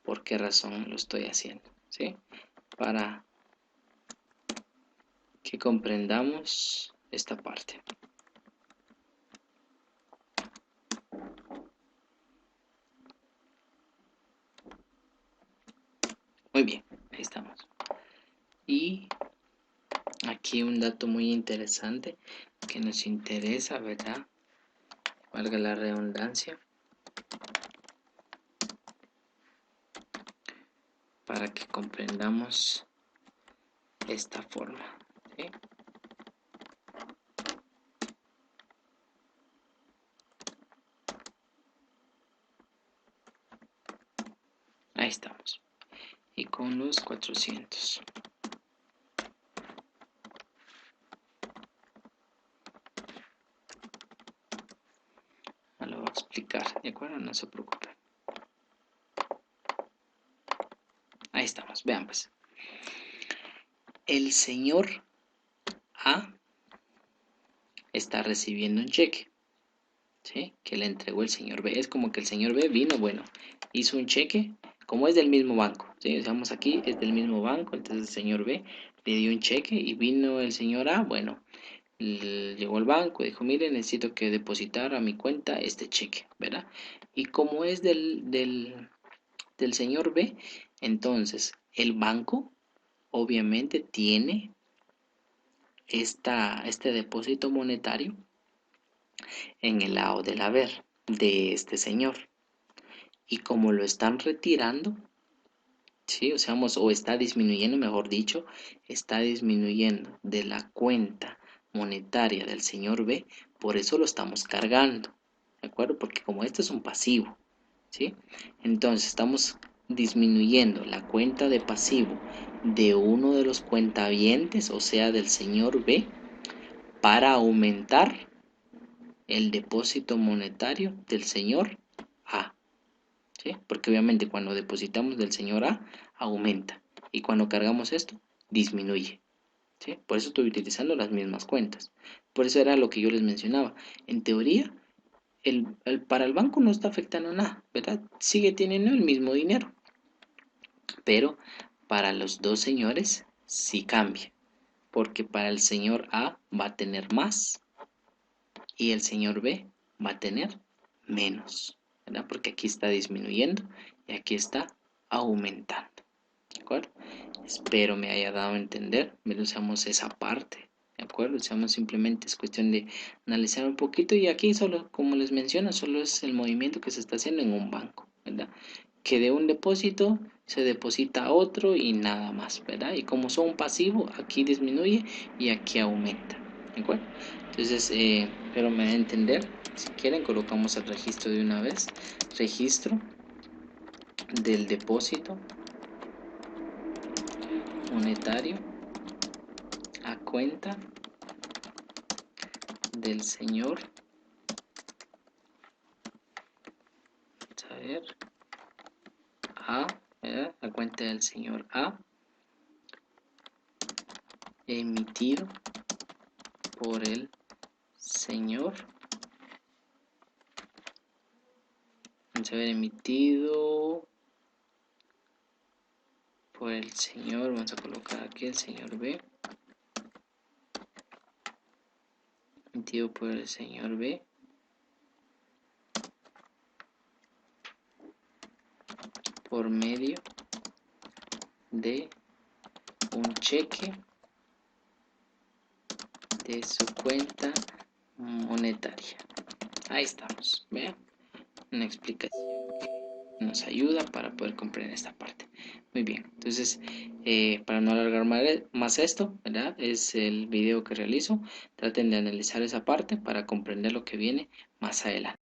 por qué razón lo estoy haciendo, ¿sí? Para que comprendamos esta parte. Muy bien, ahí estamos. Y aquí un dato muy interesante que nos interesa, ¿verdad? Valga la redundancia. Para que comprendamos esta forma, ¿sí? Ahí estamos. Y con los 400. Lo voy a explicar, ¿de acuerdo? No se preocupen. Ahí estamos, vean pues. El señor A está recibiendo un cheque, ¿sí? Que le entregó el señor B. Es como que el señor B vino, bueno, hizo un cheque, como es del mismo banco, ¿sí? Estamos aquí, es del mismo banco, entonces el señor B le dio un cheque y vino el señor A, bueno, llegó al banco y dijo, mire, necesito que depositar a mi cuenta este cheque, ¿verdad? Y como es del señor B, entonces el banco obviamente tiene este depósito monetario en el lado del haber de este señor. Y como lo están retirando, ¿sí? O está disminuyendo, mejor dicho, está disminuyendo de la cuenta monetaria del señor B, por eso lo estamos cargando, ¿de acuerdo? Porque como este es un pasivo, ¿sí? Entonces estamos disminuyendo la cuenta de pasivo de uno de los cuentavientes, o sea, del señor B, para aumentar el depósito monetario del señor A, ¿sí? Porque obviamente cuando depositamos del señor A, aumenta. Y cuando cargamos esto, disminuye, ¿sí? Por eso estoy utilizando las mismas cuentas. Por eso era lo que yo les mencionaba. En teoría, para el banco no está afectando nada, ¿verdad? Sigue teniendo el mismo dinero. Pero para los dos señores sí cambia. Porque para el señor A va a tener más y el señor B va a tener menos, ¿verdad? Porque aquí está disminuyendo y aquí está aumentando, ¿de acuerdo? Espero me haya dado a entender, usamos esa parte, ¿de acuerdo? Usamos simplemente, es cuestión de analizar un poquito y aquí solo, como les menciono, solo es el movimiento que se está haciendo en un banco, ¿verdad? Que de un depósito se deposita a otro y nada más, ¿verdad? Y como son pasivos, aquí disminuye y aquí aumenta, ¿de acuerdo? Entonces, pero me da a entender. Si quieren, colocamos el registro de una vez. Registro del depósito monetario a cuenta del señor ver, A, ¿verdad? La cuenta del señor A, emitido por el señor, vamos a ver, emitido por el señor, vamos a colocar aquí el señor B, emitido por el señor B, por medio de un cheque de su cuenta monetaria. Ahí estamos, vean, una explicación que nos ayuda para poder comprender esta parte. Muy bien, entonces para no alargar más esto, ¿verdad? Es el video que realizo. Traten de analizar esa parte para comprender lo que viene más adelante.